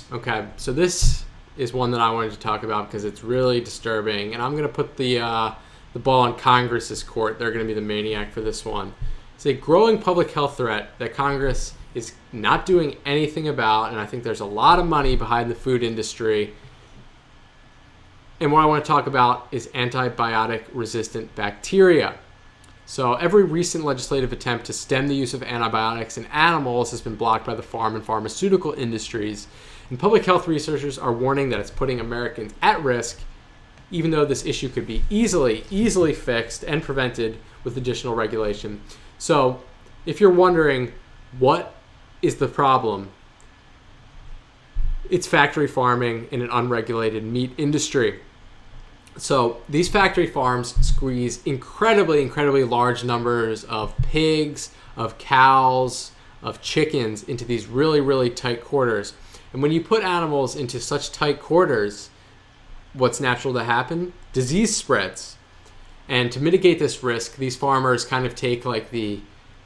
Okay, so this is one that I wanted to talk about because it's really disturbing, and I'm going to put the ball on Congress's court. They're going to be the maniac for this one. It's a growing public health threat that Congress is not doing anything about, and I think there's a lot of money behind the food industry. And what I want to talk about is antibiotic-resistant bacteria. So every recent legislative attempt to stem the use of antibiotics in animals has been blocked by the farm and pharmaceutical industries. And public health researchers are warning that it's putting Americans at risk, even though this issue could be easily fixed and prevented with additional regulation. So if you're wondering what is the problem, it's factory farming in an unregulated meat industry. So these factory farms squeeze incredibly large numbers of pigs, of cows, of chickens into these really tight quarters. And when you put animals into such tight quarters, what's natural to happen? Disease spreads. And to mitigate this risk, these farmers kind of take like the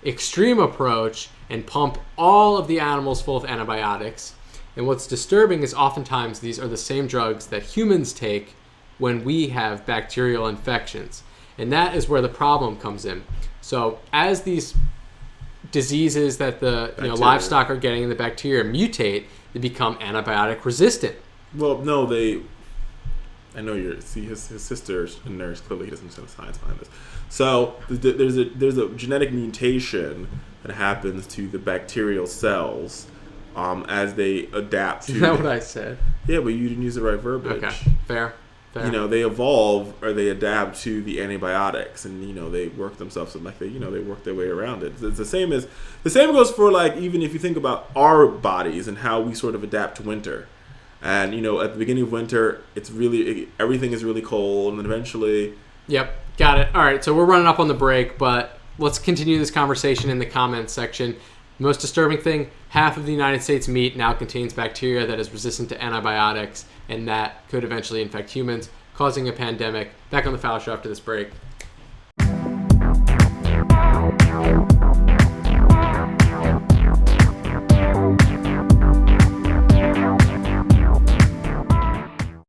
extreme approach and pump all of the animals full of antibiotics. And what's disturbing is oftentimes these are the same drugs that humans take when we have bacterial infections. And that is where the problem comes in. So as these diseases that the livestock are getting and the bacteria mutate, they become antibiotic resistant. Well, no, I know his sister's a nurse. Clearly, he doesn't understand the science behind this. So there's a genetic mutation that happens to the bacterial cells as they adapt to. Is that what I said? Yeah, but you didn't use the right verbiage. Okay, fair. They evolve or they adapt to the antibiotics, and they work themselves and they work their way around it. It's the same goes for even if you think about our bodies and how we sort of adapt to winter. And at the beginning of winter, everything is really cold, and then eventually. Yep, got it. All right, so we're running up on the break, but let's continue this conversation in the comments section. The most disturbing thing: half of the United States meat now contains bacteria that is resistant to antibiotics, and that could eventually infect humans, causing a pandemic. Back on the Fowler Show after this break.